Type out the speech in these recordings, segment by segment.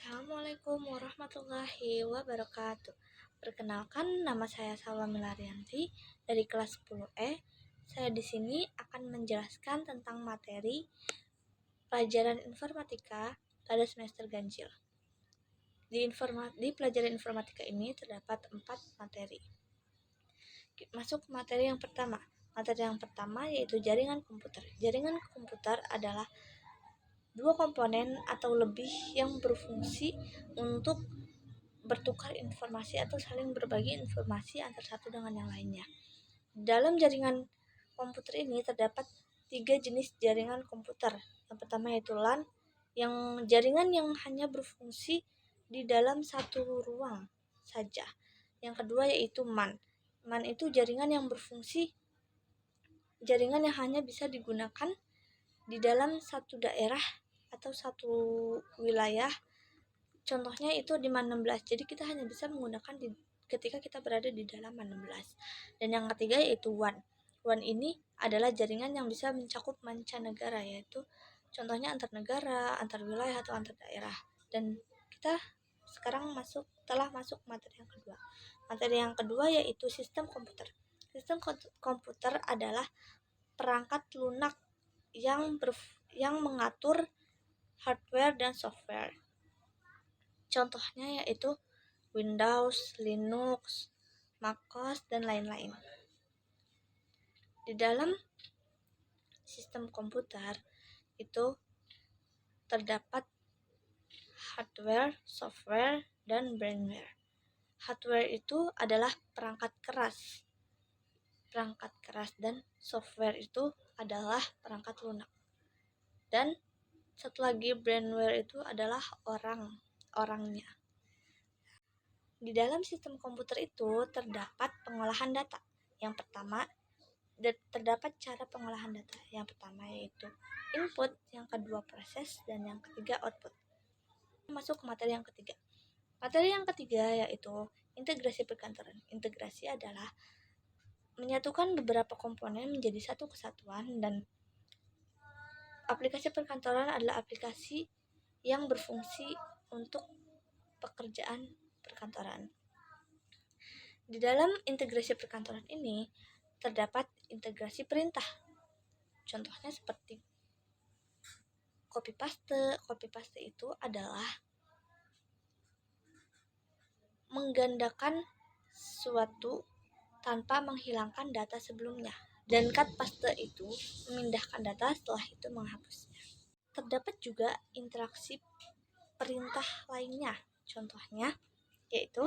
Assalamualaikum warahmatullahi wabarakatuh. Perkenalkan, nama saya Salwa Milarianti dari kelas 10E. Saya di sini akan menjelaskan tentang materi pelajaran informatika pada semester ganjil. Di pelajaran informatika ini terdapat 4 materi. Masuk ke materi yang pertama. Materi yang pertama yaitu jaringan komputer. Jaringan komputer adalah dua komponen atau lebih yang berfungsi untuk bertukar informasi atau saling berbagi informasi antara satu dengan yang lainnya. Dalam jaringan komputer ini terdapat 3 jenis jaringan komputer. Yang pertama yaitu LAN, yang jaringan yang hanya berfungsi di dalam satu ruang saja. Yang kedua yaitu MAN. MAN itu jaringan yang hanya bisa digunakan di dalam satu daerah atau satu wilayah. Contohnya itu di MAN 16. Jadi kita hanya bisa menggunakan ketika kita berada di dalam MAN 16. Dan yang ketiga yaitu WAN. WAN ini adalah jaringan yang bisa mencakup mancanegara, yaitu contohnya antar negara, antar wilayah atau antar daerah. Dan kita sekarang telah masuk materi yang kedua. Materi yang kedua yaitu sistem komputer. Sistem komputer adalah perangkat lunak yang mengatur hardware dan software. Contohnya yaitu Windows, Linux, MacOS, dan lain-lain. Di dalam sistem komputer itu terdapat hardware, software, dan firmware. Hardware itu adalah perangkat keras dan software itu adalah perangkat lunak. Dan satu lagi firmware itu adalah orangnya. Di dalam sistem komputer itu terdapat pengolahan data. Yang pertama, terdapat cara pengolahan data. Yang pertama yaitu input, yang kedua proses, dan yang ketiga output. Masuk ke materi yang ketiga. Materi yang ketiga yaitu integrasi perkantoran. Integrasi adalah menyatukan beberapa komponen menjadi satu kesatuan, dan aplikasi perkantoran adalah aplikasi yang berfungsi untuk pekerjaan perkantoran. Di dalam integrasi perkantoran ini terdapat integrasi perintah. Contohnya seperti copy paste. Copy paste itu adalah menggandakan suatu tanpa menghilangkan data sebelumnya. Dan cut paste itu memindahkan data setelah itu menghapusnya. Terdapat juga interaksi perintah lainnya. Contohnya yaitu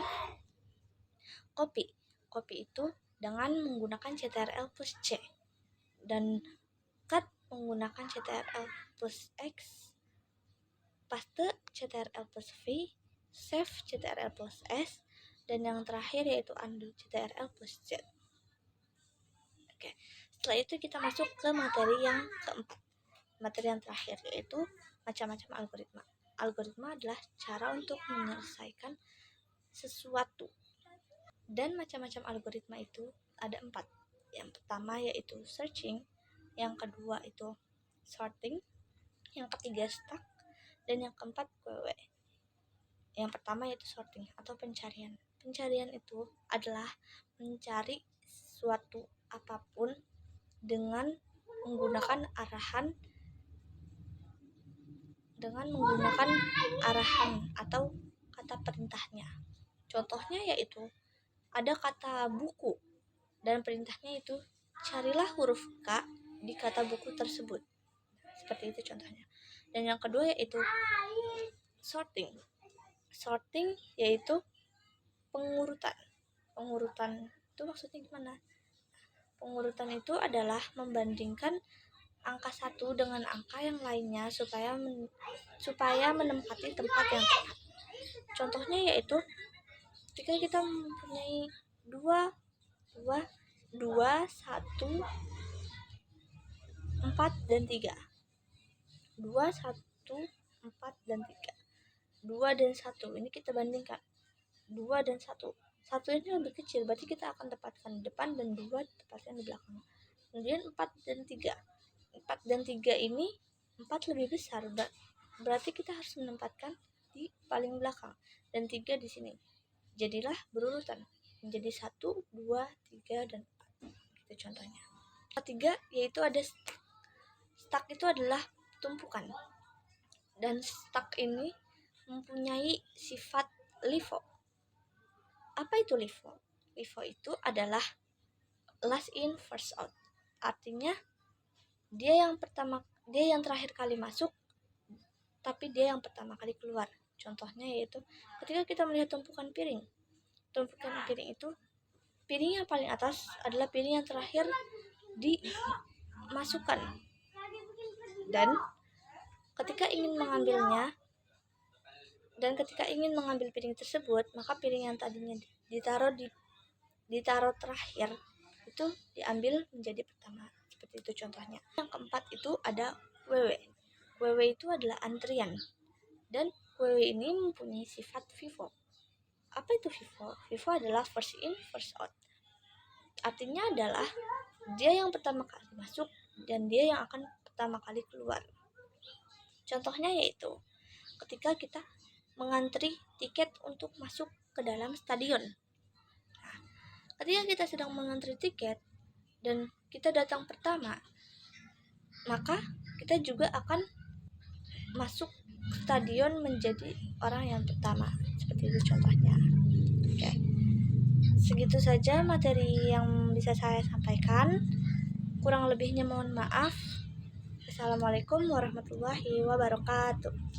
copy. Copy itu dengan menggunakan CTRL plus C, dan cut menggunakan CTRL plus X, paste CTRL plus V, save CTRL plus S, dan yang terakhir yaitu undo CTRL plus Z. Oke, setelah itu kita masuk ke materi yang keempat. Materi yang terakhir yaitu macam-macam algoritma. Algoritma adalah cara untuk menyelesaikan sesuatu. Dan macam-macam algoritma itu ada 4. Yang pertama yaitu searching, yang kedua itu sorting, yang ketiga stack, dan yang keempat QW. Yang pertama yaitu sorting atau pencarian. Pencarian itu adalah mencari suatu apapun dengan menggunakan arahan atau kata perintahnya. Contohnya yaitu ada kata buku dan perintahnya itu carilah huruf K di kata buku tersebut. Seperti itu contohnya. Dan yang kedua yaitu sorting. Sorting yaitu pengurutan. Pengurutan itu maksudnya gimana? Pengurutan itu adalah membandingkan angka satu dengan angka yang lainnya supaya menempati tempat yang tepat. Contohnya yaitu jika kita mempunyai 2, 1, 4, dan 3. 2, 1, 4, dan 3. 2 dan 1 ini kita bandingkan. 2 dan 1. 1 ini lebih kecil, berarti kita akan tempatkan di depan, dan 2 tempatkan di belakang. Kemudian 4 dan 3. 4 dan 3 ini 4 lebih besar, berarti kita harus menempatkan di paling belakang dan 3 di sini. Jadilah berurutan menjadi 1, 2, 3, dan 4. Itu contohnya. Ketiga yaitu ada stack. Stack itu adalah tumpukan. Dan stack ini mempunyai sifat LIFO. Apa itu LIFO? LIFO itu adalah last in first out. Artinya dia yang terakhir kali masuk, tapi dia yang pertama kali keluar. Contohnya yaitu ketika kita melihat tumpukan piring. Tumpukan piring itu, piring yang paling atas adalah piring yang terakhir dimasukkan. Dan ketika ingin mengambil piring tersebut, maka piring yang tadinya ditaruh terakhir itu diambil menjadi pertama. Seperti itu contohnya. Yang keempat itu ada WW. WW itu adalah antrian. Dan WW ini mempunyai sifat FIFO. Apa itu FIFO? FIFO adalah first in, first out. Artinya adalah dia yang pertama kali masuk dan dia yang akan pertama kali keluar. Contohnya yaitu ketika kita mengantri tiket untuk masuk ke dalam stadion. Nah, ketika kita sedang mengantri tiket dan kita datang pertama, maka kita juga akan masuk stadion menjadi orang yang pertama. Seperti itu contohnya. Oke. Segitu saja materi yang bisa saya sampaikan. Kurang lebihnya mohon maaf. Assalamualaikum warahmatullahi wabarakatuh.